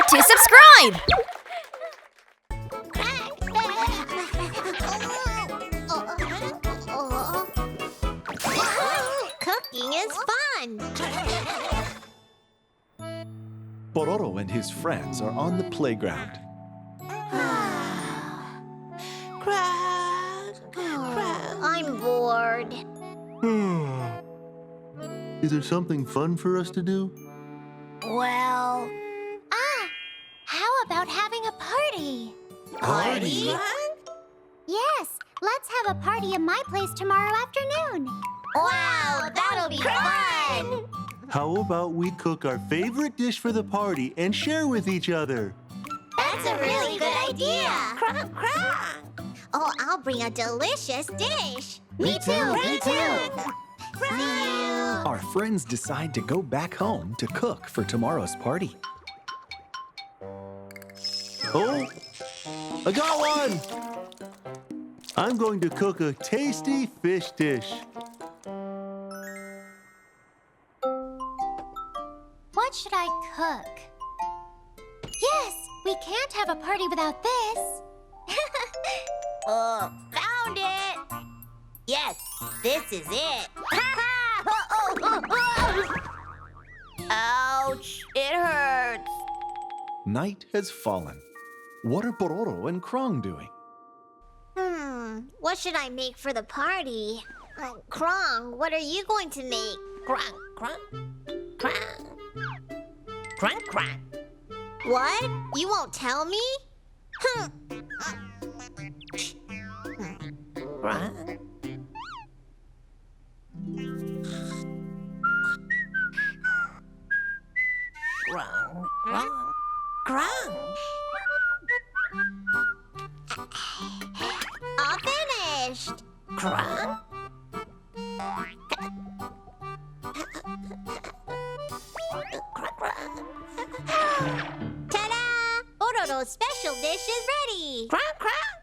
to subscribe! Cooking is fun! Pororo and his friends are on the playground. I'm bored. Is there something fun for us to do? Well... how about having a party? Party? Yes, let's have a party at my place tomorrow afternoon. Wow, that'll be fun! How about we cook our favorite dish for the party and share with each other? That's a really good idea! Crong, crong! Oh, I'll bring a delicious dish! Me too, me too. Our friends decide to go back home to cook for tomorrow's party. Oh, I got one! I'm going to cook a tasty fish dish. What should I cook? Yes, we can't have a party without this. Found it! Yes, this is it. Ouch, it hurts. Night has fallen. What are Pororo and Crong doing? What should I make for the party? Crong, what are you going to make? Crong, crong, crong. Crong, crong. What? You won't tell me? Crong. Crong, crong, crong. All finished. Crong. Ta-da! Pororo's special dish is ready. Crong, crong.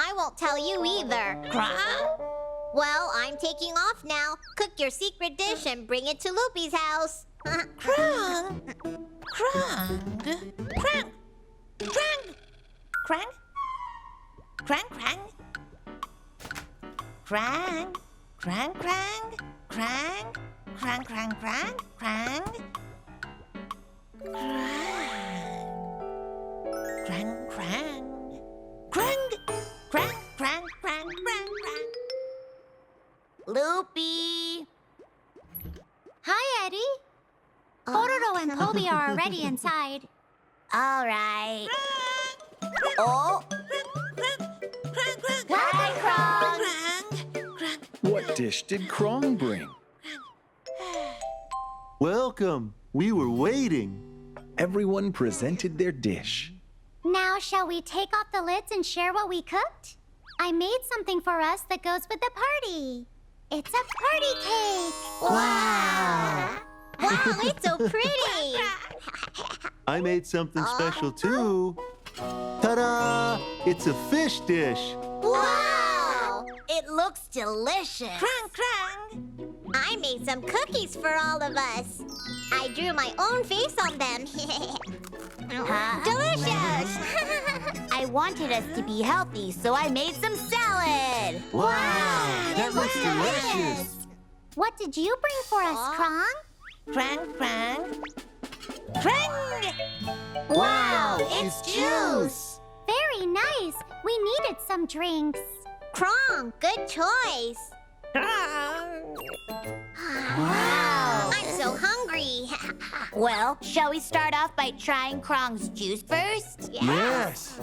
I won't tell you either. Crong. Well, I'm taking off now. Cook your secret dish and bring it to Loopy's house. Crong. Crong. Crong. Crong. Crong. Crong, crong. Crong. Crong, crong. Crong. Crong, crong, crong. Crong. Crong, crong. Crong. Crong, crong, crong, crong, crong. Loopy. Hi, Eddy. Pororo and Poby are already inside. All right. Oh. Hi, Crong. What dish did Crong bring? Welcome. We were waiting. Everyone presented their dish. Now, shall we take off the lids and share what we cooked? I made something for us that goes with the party. It's a party cake. Wow. Wow, it's so pretty. I made something special too. Ta-da! It's a fish dish. Wow! It looks delicious. Crong, crong. I made some cookies for all of us. I drew my own face on them. Delicious! I wanted us to be healthy, so I made some salad. Wow, that looks delicious. What did you bring for us, Crong? Crong, crong. Crong! Wow, it's juice. Very nice. We needed some drinks. Crong, good choice. Wow, I'm so hungry. Well, shall we start off by trying Crong's juice first? Yes.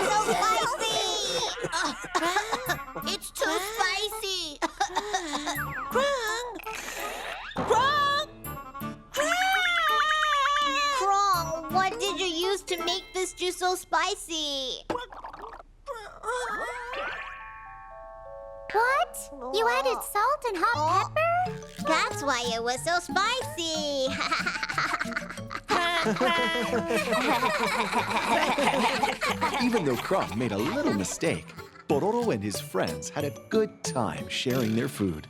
So spicy! It's too spicy. Crong! Crong! Crong, what did you use to make this juice so spicy? What? You added salt and hot pepper? That's why it was so spicy. Even though Crong made a little mistake, Pororo and his friends had a good time sharing their food.